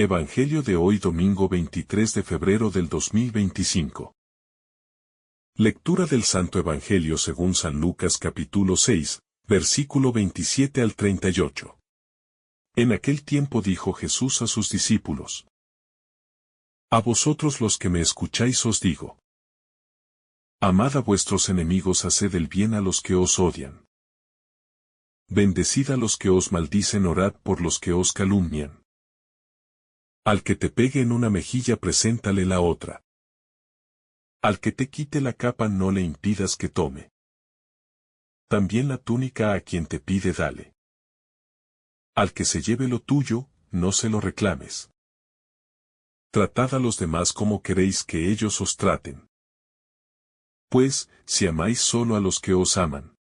Evangelio de hoy domingo 23 de febrero del 2025. Lectura del Santo Evangelio según San Lucas capítulo 6, versículo 27 al 38. En aquel tiempo dijo Jesús a sus discípulos: A vosotros los que me escucháis os digo: amad a vuestros enemigos, haced el bien a los que os odian. Bendecid a los que os maldicen, orad por los que os calumnian. Al que te pegue en una mejilla, preséntale la otra. Al que te quite la capa, no le impidas que tome. También la túnica a quien te pide, dale. Al que se lleve lo tuyo, no se lo reclames. Tratad a los demás como queréis que ellos os traten. Pues, si amáis solo a los que os aman,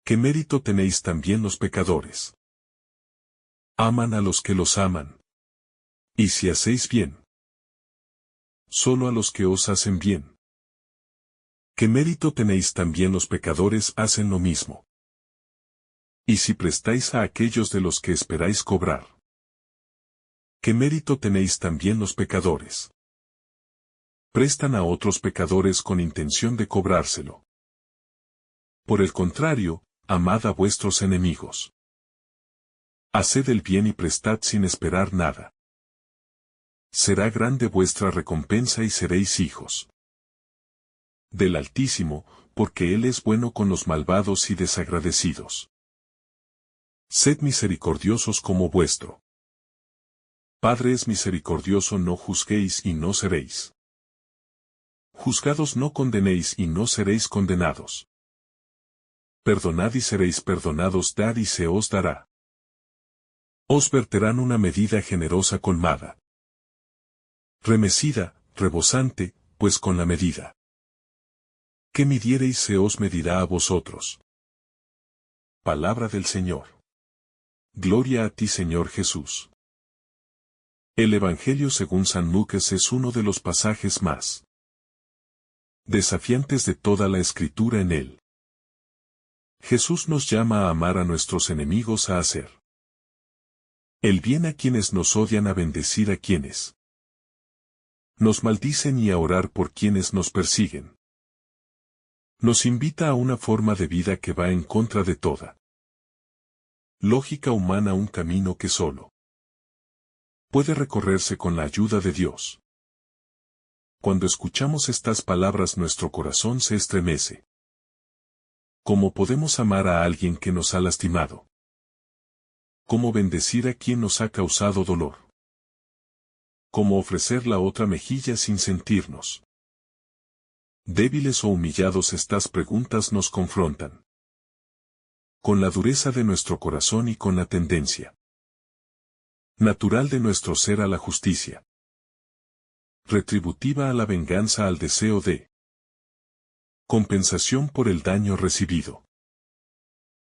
¿qué mérito tenéis también los pecadores? Aman a los que los aman. Y si hacéis bien, solo a los que os hacen bien, ¿qué mérito tenéis también los pecadores? Hacen lo mismo. Y si prestáis a aquellos de los que esperáis cobrar, ¿qué mérito tenéis también los pecadores? Prestan a otros pecadores con intención de cobrárselo. Por el contrario, amad a vuestros enemigos. Haced el bien y prestad sin esperar nada. Será grande vuestra recompensa y seréis hijos del Altísimo, porque Él es bueno con los malvados y desagradecidos. Sed misericordiosos como vuestro Padre es misericordioso. No juzguéis y no seréis juzgados, no condenéis y no seréis condenados. Perdonad y seréis perdonados, dad y se os dará. Os verterán una medida generosa, colmada, remecida, rebosante, pues con la medida que midiereis se os medirá a vosotros. Palabra del Señor. Gloria a ti, Señor Jesús. El Evangelio según San Lucas es uno de los pasajes más desafiantes de toda la Escritura. En él, Jesús nos llama a amar a nuestros enemigos, a hacer el bien a quienes nos odian, a bendecir a quienes nos maldicen y a orar por quienes nos persiguen. Nos invita a una forma de vida que va en contra de toda lógica humana, un camino que solo puede recorrerse con la ayuda de Dios. Cuando escuchamos estas palabras, nuestro corazón se estremece. ¿Cómo podemos amar a alguien que nos ha lastimado? ¿Cómo bendecir a quien nos ha causado dolor? ¿Cómo ofrecer la otra mejilla sin sentirnos débiles o humillados? Estas preguntas nos confrontan con la dureza de nuestro corazón y con la tendencia natural de nuestro ser a la justicia retributiva, a la venganza, al deseo de compensación por el daño recibido.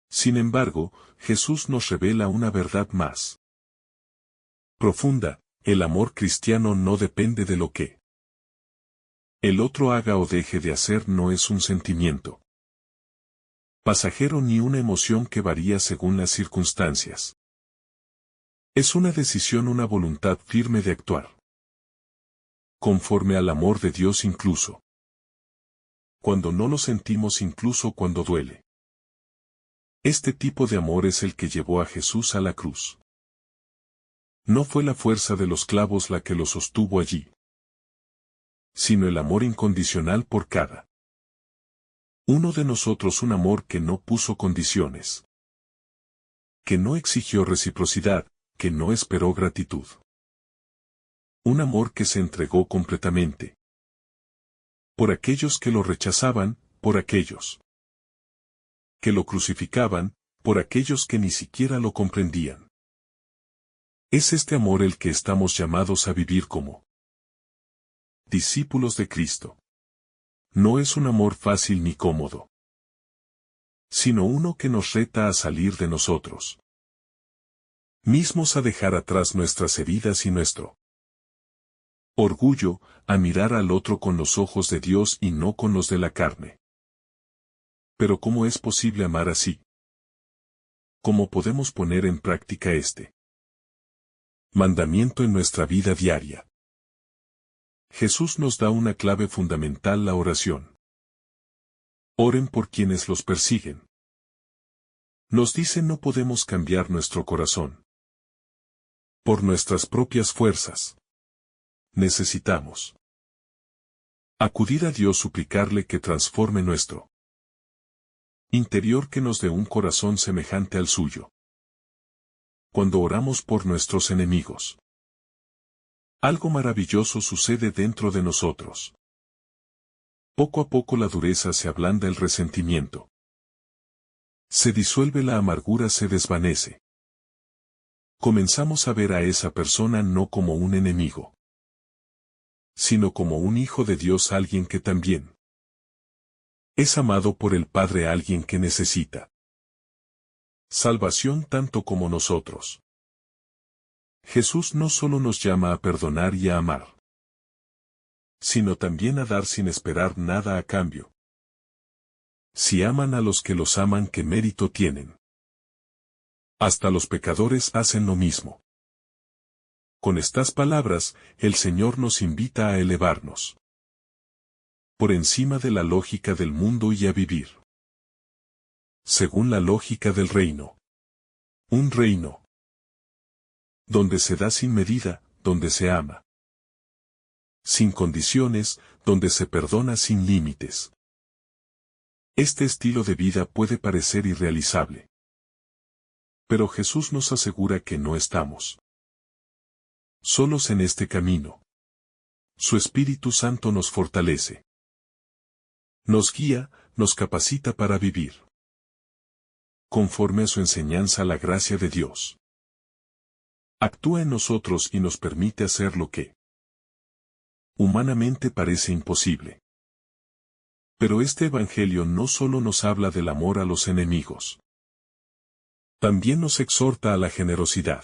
Sin embargo, Jesús nos revela una verdad más profunda: el amor cristiano no depende de lo que el otro haga o deje de hacer. No es un sentimiento pasajero ni una emoción que varía según las circunstancias. Es una decisión, una voluntad firme de actuar conforme al amor de Dios, incluso cuando no lo sentimos, incluso cuando duele. Este tipo de amor es el que llevó a Jesús a la cruz. No fue la fuerza de los clavos la que lo sostuvo allí, sino el amor incondicional por cada uno de nosotros, un amor que no puso condiciones, que no exigió reciprocidad, que no esperó gratitud. Un amor que se entregó completamente por aquellos que lo rechazaban, por aquellos que lo crucificaban, por aquellos que ni siquiera lo comprendían. Es este amor el que estamos llamados a vivir como discípulos de Cristo. No es un amor fácil ni cómodo, sino uno que nos reta a salir de nosotros mismos, a dejar atrás nuestras heridas y nuestro orgullo, a mirar al otro con los ojos de Dios y no con los de la carne. Pero ¿cómo es posible amar así? ¿Cómo podemos poner en práctica este Mandamiento en nuestra vida diaria. Jesús nos da una clave fundamental: la oración. Oren por quienes los persiguen. Nos dice: no podemos cambiar nuestro corazón por nuestras propias fuerzas. Necesitamos acudir a Dios, suplicarle que transforme nuestro interior, que nos dé un corazón semejante al suyo. Cuando oramos por nuestros enemigos, algo maravilloso sucede dentro de nosotros. Poco a poco la dureza se ablanda, el resentimiento se disuelve, la amargura se desvanece. Comenzamos a ver a esa persona no como un enemigo, sino como un hijo de Dios, alguien que también es amado por el Padre, alguien que necesita salvación tanto como nosotros. Jesús no solo nos llama a perdonar y a amar, sino también a dar sin esperar nada a cambio. Si aman a los que los aman, ¿qué mérito tienen? Hasta los pecadores hacen lo mismo. Con estas palabras, el Señor nos invita a elevarnos por encima de la lógica del mundo y a vivir según la lógica del reino. Un reino donde se da sin medida, donde se ama sin condiciones, donde se perdona sin límites. Este estilo de vida puede parecer irrealizable, pero Jesús nos asegura que no estamos solos en este camino. Su Espíritu Santo nos fortalece, nos guía, nos capacita para vivir conforme a su enseñanza. La gracia de Dios actúa en nosotros y nos permite hacer lo que humanamente parece imposible. Pero este Evangelio no solo nos habla del amor a los enemigos, también nos exhorta a la generosidad,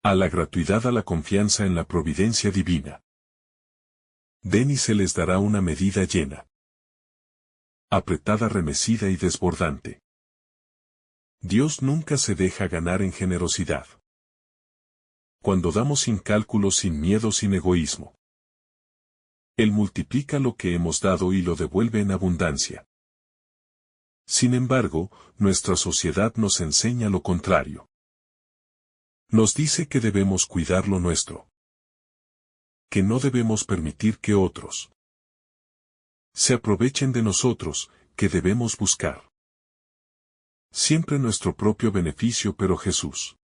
a la gratuidad, a la confianza en la providencia divina. Den y se les dará una medida llena, apretada, remecida y desbordante. Dios nunca se deja ganar en generosidad. Cuando damos sin cálculo, sin miedo, sin egoísmo, Él multiplica lo que hemos dado y lo devuelve en abundancia. Sin embargo, nuestra sociedad nos enseña lo contrario. Nos dice que debemos cuidar lo nuestro, que no debemos permitir que otros se aprovechen de nosotros, que debemos buscar siempre nuestro propio beneficio. Pero Jesús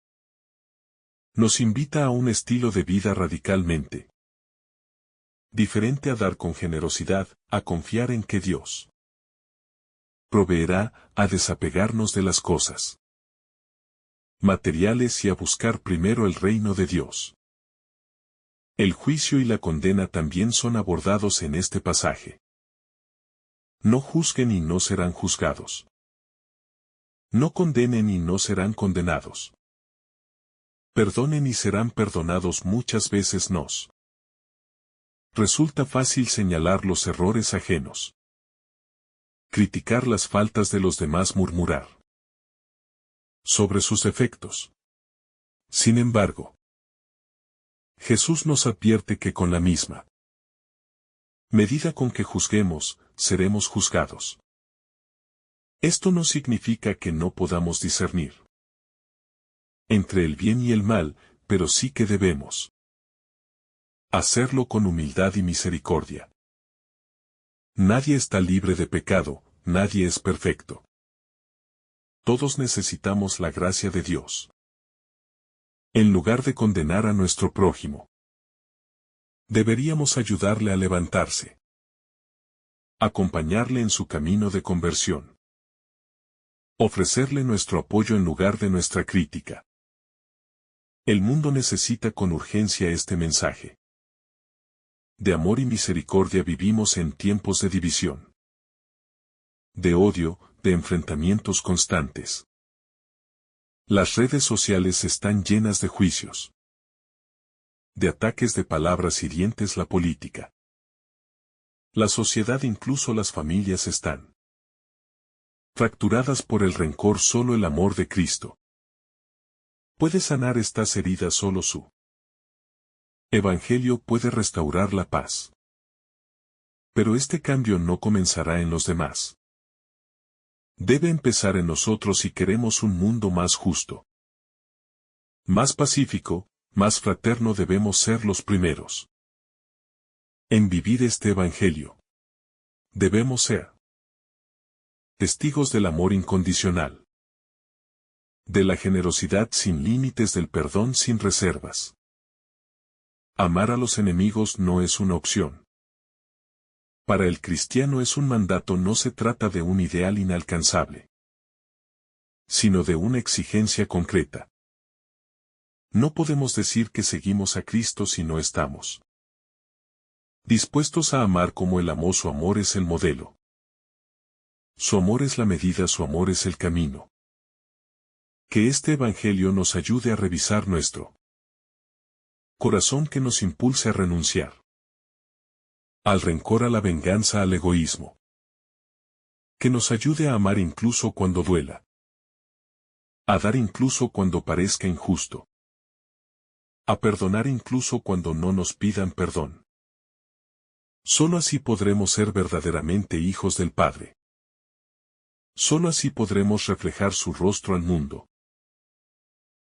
nos invita a un estilo de vida radicalmente diferente: a dar con generosidad, a confiar en que Dios proveerá, a desapegarnos de las cosas materiales y a buscar primero el reino de Dios. El juicio y la condena también son abordados en este pasaje. No juzguen y no serán juzgados. No condenen y no serán condenados. Perdonen y serán perdonados. Muchas veces nos resulta fácil señalar los errores ajenos, criticar las faltas de los demás, murmurar sobre sus defectos. Sin embargo, Jesús nos advierte que con la misma medida con que juzguemos, seremos juzgados. Esto no significa que no podamos discernir entre el bien y el mal, pero sí que debemos hacerlo con humildad y misericordia. Nadie está libre de pecado, nadie es perfecto. Todos necesitamos la gracia de Dios. En lugar de condenar a nuestro prójimo, deberíamos ayudarle a levantarse, acompañarle en su camino de conversión, ofrecerle nuestro apoyo en lugar de nuestra crítica. El mundo necesita con urgencia este mensaje. De amor y misericordia. Vivimos en tiempos de división, de odio, de enfrentamientos constantes. Las redes sociales están llenas de juicios, de ataques, de palabras hirientes. La política, la sociedad, incluso las familias están fracturadas por el rencor. Solo el amor de Cristo Puede sanar estas heridas solo su Evangelio puede restaurar la paz. Pero este cambio no comenzará en los demás. Debe empezar en nosotros si queremos un mundo más justo. Más pacífico, más fraterno. Debemos ser los primeros en vivir este Evangelio. Debemos ser testigos del amor incondicional, de la generosidad sin límites, del perdón sin reservas. Amar a los enemigos no es una opción. Para el cristiano es un mandato. No se trata de un ideal inalcanzable, sino de una exigencia concreta. No podemos decir que seguimos a Cristo si no estamos dispuestos a amar como Él amó. Su amor es el modelo. Su amor es la medida, su amor es el camino. Que este Evangelio nos ayude a revisar nuestro corazón, que nos impulse a renunciar al rencor, a la venganza, al egoísmo. Que nos ayude a amar incluso cuando duela, a dar incluso cuando parezca injusto, a perdonar incluso cuando no nos pidan perdón. Solo así podremos ser verdaderamente hijos del Padre. Solo así podremos reflejar su rostro al mundo.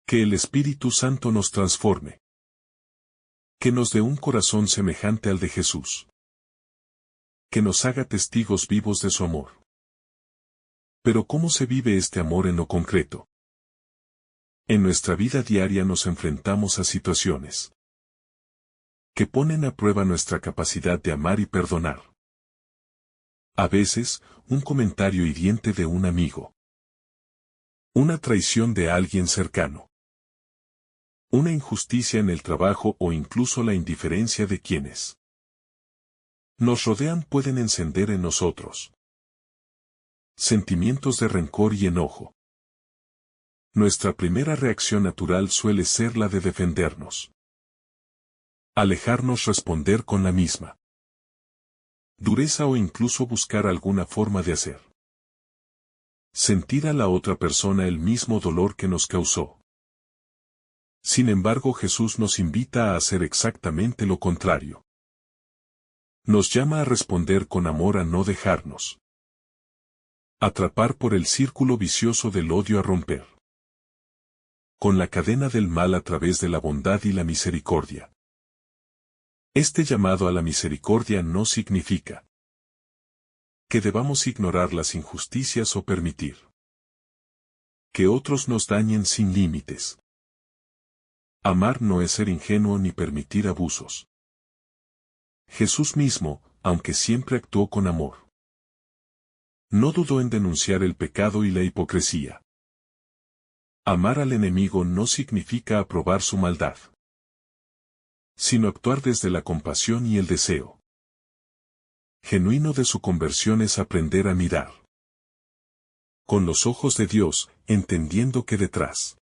Que el Espíritu Santo nos transforme. Que nos dé un corazón semejante al de Jesús. Que nos haga testigos vivos de su amor. Pero ¿cómo se vive este amor en lo concreto? En nuestra vida diaria nos enfrentamos a situaciones que ponen a prueba nuestra capacidad de amar y perdonar. A veces, un comentario hiriente de un amigo. Una traición de alguien cercano. Una injusticia en el trabajo o incluso la indiferencia de quienes nos rodean pueden encender en nosotros sentimientos de rencor y enojo. Nuestra primera reacción natural suele ser la de defendernos. Alejarnos, responder con la misma dureza o incluso buscar alguna forma de hacer sentir a la otra persona el mismo dolor que nos causó. Sin embargo, Jesús nos invita a hacer exactamente lo contrario. Nos llama a responder con amor, a no dejarnos atrapar por el círculo vicioso del odio, a romper con la cadena del mal a través de la bondad y la misericordia. Este llamado a la misericordia no significa que debamos ignorar las injusticias o permitir que otros nos dañen sin límites. Amar no es ser ingenuo ni permitir abusos. Jesús mismo, aunque siempre actuó con amor, no dudó en denunciar el pecado y la hipocresía. Amar al enemigo no significa aprobar su maldad, sino actuar desde la compasión y el deseo genuino de su conversión. Es aprender a mirar con los ojos de Dios, entendiendo que detrás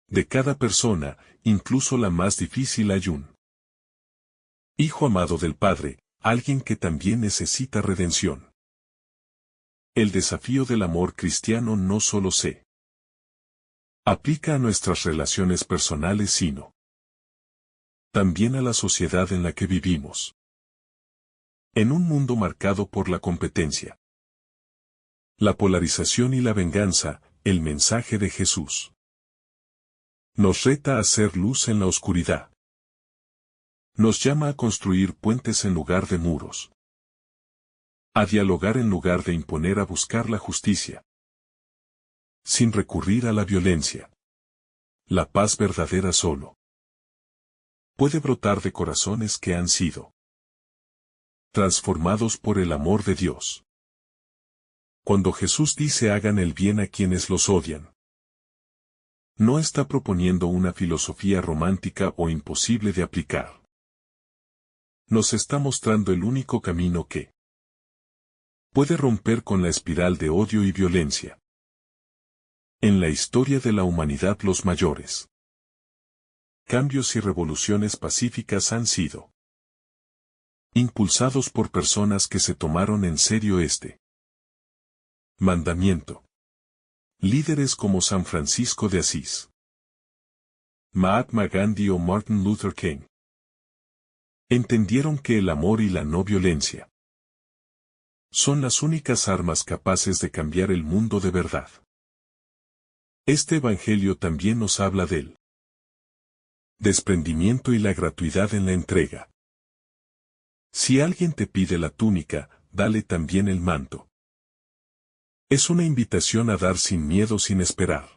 de cada persona, incluso la más difícil, hay un hijo amado del Padre, alguien que también necesita redención. El desafío del amor cristiano no solo se aplica a nuestras relaciones personales, sino también a la sociedad en la que vivimos. En un mundo marcado por la competencia, la polarización y la venganza, el mensaje de Jesús nos reta a hacer luz en la oscuridad. Nos llama a construir puentes en lugar de muros, a dialogar en lugar de imponer, a buscar la justicia sin recurrir a la violencia. La paz verdadera solo puede brotar de corazones que han sido transformados por el amor de Dios. Cuando Jesús dice hagan el bien a quienes los odian, no está proponiendo una filosofía romántica o imposible de aplicar. Nos está mostrando el único camino que puede romper con la espiral de odio y violencia. En la historia de la humanidad, los mayores cambios y revoluciones pacíficas han sido impulsados por personas que se tomaron en serio este mandamiento. Líderes como San Francisco de Asís, Mahatma Gandhi o Martin Luther King. Entendieron que el amor y la no violencia son las únicas armas capaces de cambiar el mundo de verdad. Este evangelio también nos habla del desprendimiento y la gratuidad en la entrega. Si alguien te pide la túnica, dale también el manto. Es una invitación a dar sin miedo, sin esperar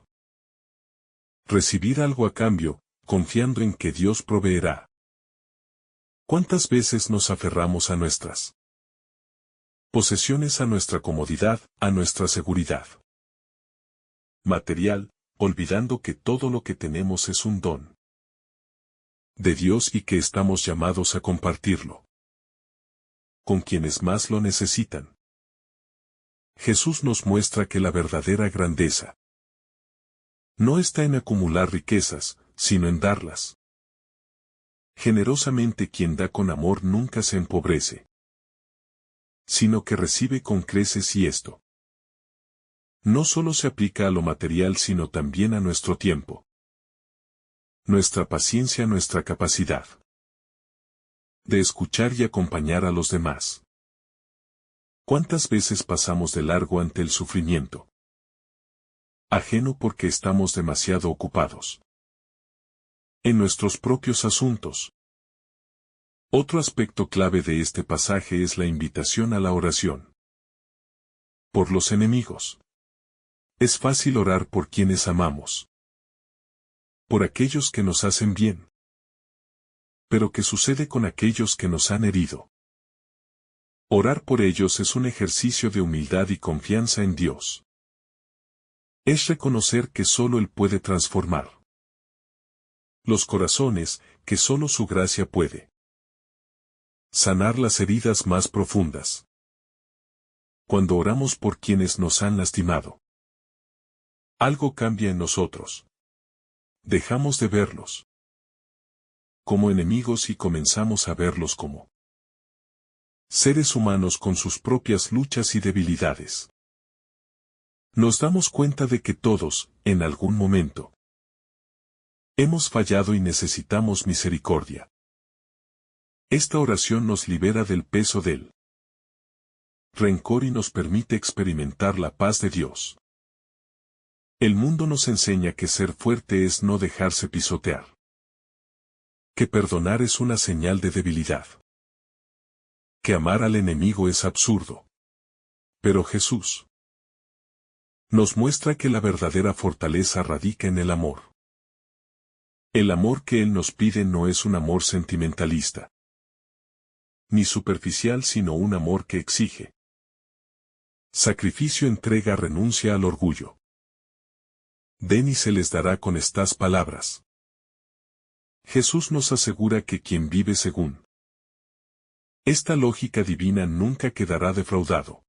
recibir algo a cambio, confiando en que Dios proveerá. ¿Cuántas veces nos aferramos a nuestras posesiones, a nuestra comodidad, a nuestra seguridad material, olvidando que todo lo que tenemos es un don de Dios y que estamos llamados a compartirlo con quienes más lo necesitan? Jesús nos muestra que la verdadera grandeza no está en acumular riquezas, sino en darlas. Generosamente quien da con amor nunca se empobrece, sino que recibe con creces, y esto no solo se aplica a lo material sino también a nuestro tiempo, nuestra paciencia, nuestra capacidad de escuchar y acompañar a los demás. ¿Cuántas veces pasamos de largo ante el sufrimiento ajeno porque estamos demasiado ocupados en nuestros propios asuntos? Otro aspecto clave de este pasaje es la invitación a la oración por los enemigos. Es fácil orar por quienes amamos, por aquellos que nos hacen bien. Pero ¿qué sucede con aquellos que nos han herido? Orar por ellos es un ejercicio de humildad y confianza en Dios. Es reconocer que solo Él puede transformar los corazones, que solo su gracia puede sanar las heridas más profundas. Cuando oramos por quienes nos han lastimado, algo cambia en nosotros. Dejamos de verlos como enemigos y comenzamos a verlos como seres humanos con sus propias luchas y debilidades. Nos damos cuenta de que todos, en algún momento, hemos fallado y necesitamos misericordia. Esta oración nos libera del peso del rencor y nos permite experimentar la paz de Dios. El mundo nos enseña que ser fuerte es no dejarse pisotear, que perdonar es una señal de debilidad, que amar al enemigo es absurdo. Pero Jesús nos muestra que la verdadera fortaleza radica en el amor. El amor que Él nos pide no es un amor sentimentalista, ni superficial, sino un amor que exige sacrificio, entrega, renuncia al orgullo. Den y se les dará, con estas palabras. Jesús nos asegura que quien vive según esta lógica divina nunca quedará defraudado.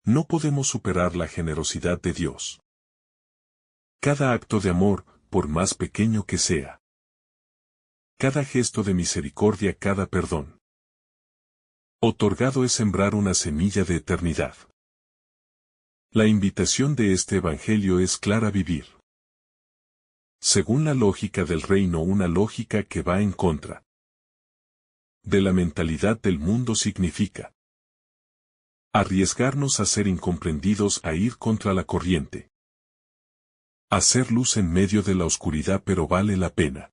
No podemos superar la generosidad de Dios. Cada acto de amor, por más pequeño que sea, cada gesto de misericordia, cada perdón otorgado es sembrar una semilla de eternidad. La invitación de este evangelio es clara: vivir según la lógica del reino, una lógica que va en contra de la mentalidad del mundo, significa arriesgarnos a ser incomprendidos, a ir contra la corriente, hacer luz en medio de la oscuridad, pero vale la pena,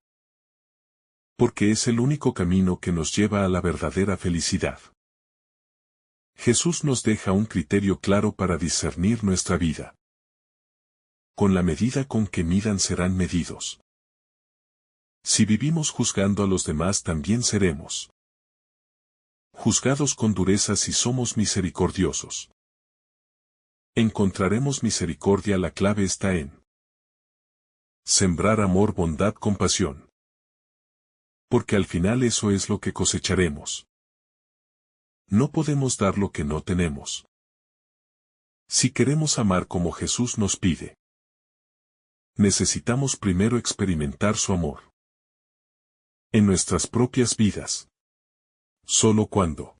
porque es el único camino que nos lleva a la verdadera felicidad. Jesús nos deja un criterio claro para discernir nuestra vida. Con la medida con que midan serán medidos. Si vivimos juzgando a los demás, también seremos juzgados con dureza. Si somos misericordiosos, encontraremos misericordia. La clave está en sembrar amor, bondad, compasión. Porque al final eso es lo que cosecharemos. No podemos dar lo que no tenemos. Si queremos amar como Jesús nos pide, necesitamos primero experimentar su amor en nuestras propias vidas. Solo cuando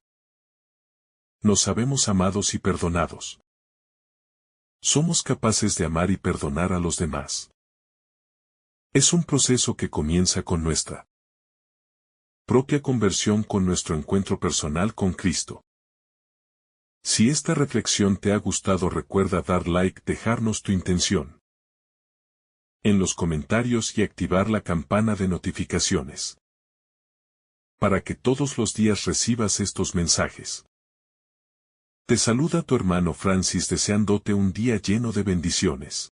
nos sabemos amados y perdonados, somos capaces de amar y perdonar a los demás. Es un proceso que comienza con nuestra propia conversión, con nuestro encuentro personal con Cristo. Si esta reflexión te ha gustado, recuerda dar like, dejarnos tu intención en los comentarios y activar la campana de notificaciones para que todos los días recibas estos mensajes. Te saluda tu hermano Francis, deseándote un día lleno de bendiciones.